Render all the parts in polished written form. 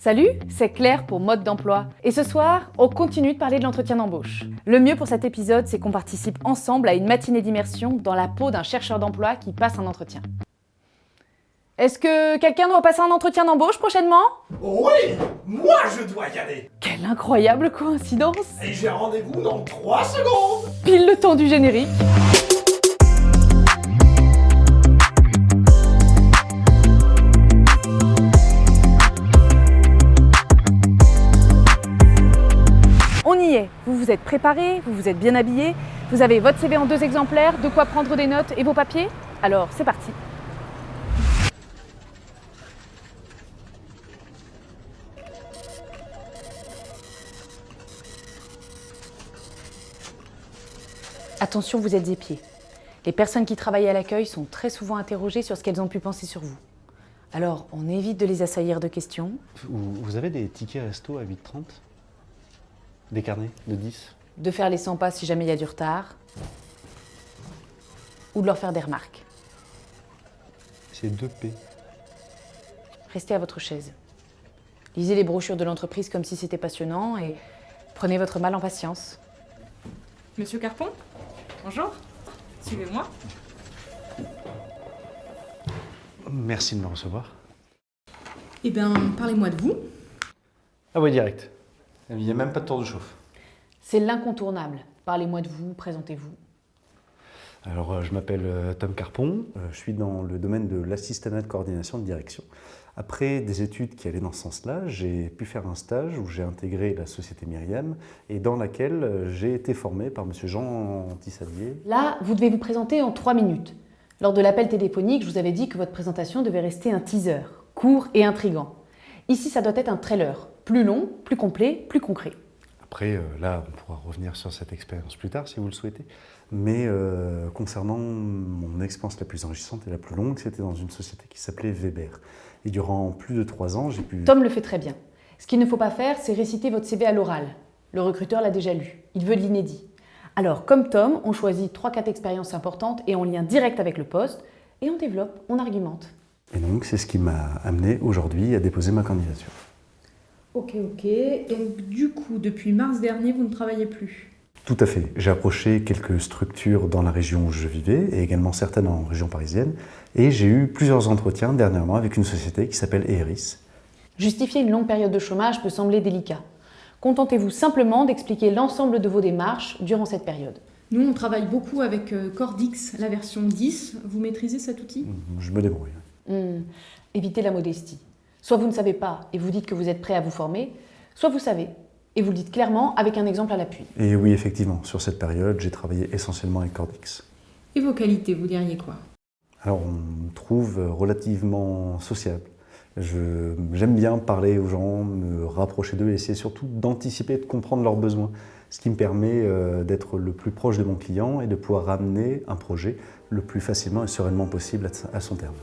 Salut, c'est Claire pour Mode d'emploi. Et ce soir, on continue de parler de l'entretien d'embauche. Le mieux pour cet épisode, c'est qu'on participe ensemble à une matinée d'immersion dans la peau d'un chercheur d'emploi qui passe un entretien. Est-ce que quelqu'un doit passer un entretien d'embauche prochainement? Oui, moi je dois y aller. Quelle incroyable coïncidence! Et j'ai rendez-vous dans 3 secondes. Pile le temps du générique. On y est, vous vous êtes préparés, vous vous êtes bien habillés, vous avez votre CV en 2 exemplaires, de quoi prendre des notes et vos papiers? Alors c'est parti. Attention, vous êtes épiés. Les personnes qui travaillent à l'accueil sont très souvent interrogées sur ce qu'elles ont pu penser sur vous. Alors, on évite de les assaillir de questions. Vous avez des tickets resto à 8,30 ? Des carnets de 10 ? De faire les 100 pas si jamais il y a du retard. Ou de leur faire des remarques. C'est 2P. Restez à votre chaise. Lisez les brochures de l'entreprise comme si c'était passionnant et prenez votre mal en patience. Monsieur Carpon, bonjour. Suivez-moi. Merci de me recevoir. Eh bien, parlez-moi de vous. Ah oui, direct. Il n'y a même pas de tour de chauffe. C'est l'incontournable. Parlez-moi de vous, présentez-vous. Alors, je m'appelle Tom Carpon. Je suis dans le domaine de l'assistanat de coordination de direction. Après des études qui allaient dans ce sens-là, j'ai pu faire un stage où j'ai intégré la société Myriam et dans laquelle j'ai été formé par M. Jean Tissalier. Là, vous devez vous présenter en 3 minutes. Lors de l'appel téléphonique, je vous avais dit que votre présentation devait rester un teaser, court et intriguant. Ici, ça doit être un trailer, plus long, plus complet, plus concret. Après, là, on pourra revenir sur cette expérience plus tard, si vous le souhaitez. Mais concernant mon expérience la plus enrichissante et la plus longue, c'était dans une société qui s'appelait Weber. Et durant plus de 3 ans, j'ai pu... Tom le fait très bien. Ce qu'il ne faut pas faire, c'est réciter votre CV à l'oral. Le recruteur l'a déjà lu. Il veut de l'inédit. Alors, comme Tom, on choisit 3-4 expériences importantes et en lien direct avec le poste, et on développe, on argumente. Et donc, c'est ce qui m'a amené aujourd'hui à déposer ma candidature. Ok. Donc, du coup, depuis mars dernier, vous ne travaillez plus. Tout à fait. J'ai approché quelques structures dans la région où je vivais et également certaines en région parisienne. Et j'ai eu plusieurs entretiens dernièrement avec une société qui s'appelle Eris. Justifier une longue période de chômage peut sembler délicat. Contentez-vous simplement d'expliquer l'ensemble de vos démarches durant cette période. Nous, on travaille beaucoup avec Cordix, la version 10. Vous maîtrisez cet outil? Je me débrouille. Évitez la modestie. Soit vous ne savez pas et vous dites que vous êtes prêt à vous former, soit vous savez et vous le dites clairement avec un exemple à l'appui. Et oui, effectivement, sur cette période, j'ai travaillé essentiellement avec Cordix. Et vos qualités, vous diriez quoi? Alors, on me trouve relativement sociable. J'aime bien parler aux gens, me rapprocher d'eux et essayer surtout d'anticiper, de comprendre leurs besoins. Ce qui me permet d'être le plus proche de mon client et de pouvoir ramener un projet le plus facilement et sereinement possible à son terme.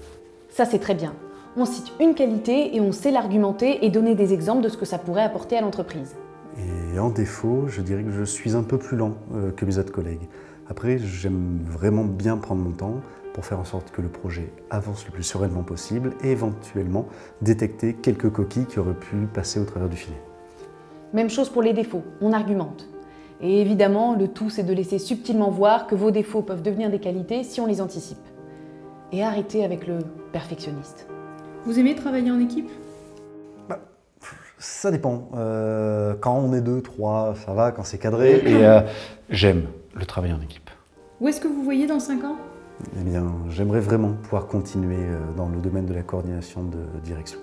Ça, c'est très bien. On cite une qualité et on sait l'argumenter et donner des exemples de ce que ça pourrait apporter à l'entreprise. Et en défaut, je dirais que je suis un peu plus lent que mes autres collègues. Après, j'aime vraiment bien prendre mon temps pour faire en sorte que le projet avance le plus sereinement possible et éventuellement détecter quelques coquilles qui auraient pu passer au travers du filet. Même chose pour les défauts, on argumente. Et évidemment, le tout, c'est de laisser subtilement voir que vos défauts peuvent devenir des qualités si on les anticipe. Et arrêtez avec le perfectionniste. Vous aimez travailler en équipe? Ça dépend. Quand on est 2, 3, ça va, quand c'est cadré. Et j'aime le travail en équipe. Où est-ce que vous voyez dans 5 ans? Eh bien, j'aimerais vraiment pouvoir continuer dans le domaine de la coordination de direction.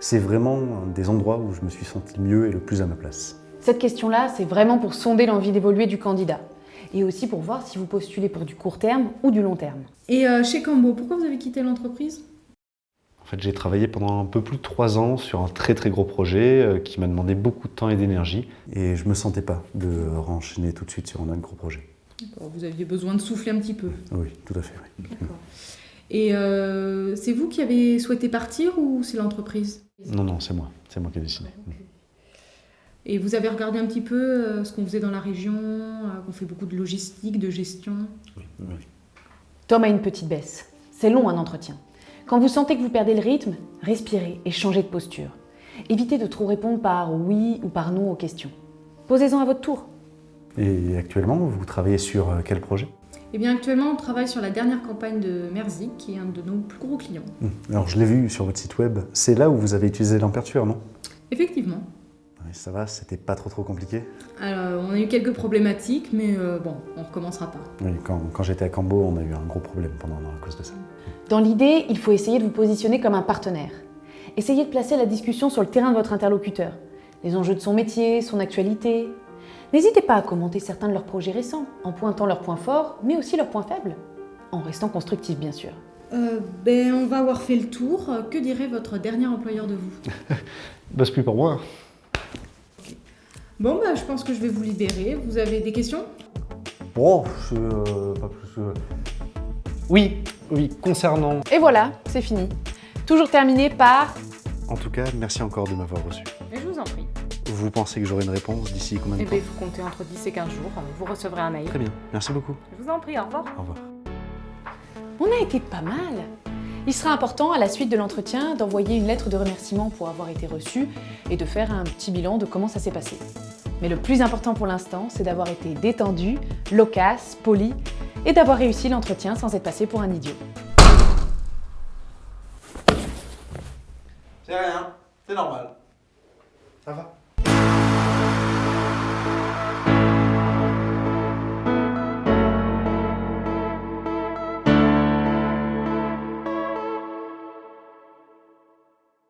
C'est vraiment un des endroits où je me suis senti mieux et le plus à ma place. Cette question-là, c'est vraiment pour sonder l'envie d'évoluer du candidat. Et aussi pour voir si vous postulez pour du court terme ou du long terme. Et chez Cambo, pourquoi vous avez quitté l'entreprise? En fait, j'ai travaillé pendant un peu plus de 3 ans sur un très très gros projet qui m'a demandé beaucoup de temps et d'énergie. Et je ne me sentais pas de renchaîner tout de suite sur un autre gros projet. D'accord, vous aviez besoin de souffler un petit peu. Oui, tout à fait. Oui. D'accord. Et c'est vous qui avez souhaité partir ou c'est l'entreprise? Non, c'est moi. C'est moi qui ai décidé. Et vous avez regardé un petit peu ce qu'on faisait dans la région, qu'on fait beaucoup de logistique, de gestion? Oui. Tom a une petite baisse. C'est long un entretien. Quand vous sentez que vous perdez le rythme, respirez et changez de posture. Évitez de trop répondre par oui ou par non aux questions. Posez-en à votre tour. Et actuellement, vous travaillez sur quel projet? Eh bien, actuellement, on travaille sur la dernière campagne de Merzik, qui est un de nos plus gros clients. Alors, je l'ai vu sur votre site web. C'est là où vous avez utilisé l'Aperture, non? Effectivement. Oui, ça va, c'était pas trop compliqué. Alors, on a eu quelques problématiques, mais bon, on recommencera pas. Oui, quand j'étais à Cambo, on a eu un gros problème à cause de ça. Dans l'idée, il faut essayer de vous positionner comme un partenaire. Essayez de placer la discussion sur le terrain de votre interlocuteur. Les enjeux de son métier, son actualité. N'hésitez pas à commenter certains de leurs projets récents, en pointant leurs points forts, mais aussi leurs points faibles. En restant constructif, bien sûr. On va avoir fait le tour. Que dirait votre dernier employeur de vous? C'est plus pour moi. Bon, je pense que je vais vous libérer. Vous avez des questions? Oh, pas plus. Oui, concernant... Et voilà, c'est fini. Toujours terminé par... En tout cas, merci encore de m'avoir reçu. Mais je vous en prie. Vous pensez que j'aurai une réponse d'ici combien de temps? il faut compter entre 10 et 15 jours. Vous recevrez un mail. Très bien, merci beaucoup. Je vous en prie, au revoir. Au revoir. On a été pas mal. Il sera important à la suite de l'entretien d'envoyer une lettre de remerciement pour avoir été reçu et de faire un petit bilan de comment ça s'est passé. Mais le plus important pour l'instant, c'est d'avoir été détendu, loquace, poli et d'avoir réussi l'entretien sans être passé pour un idiot. C'est rien, c'est normal.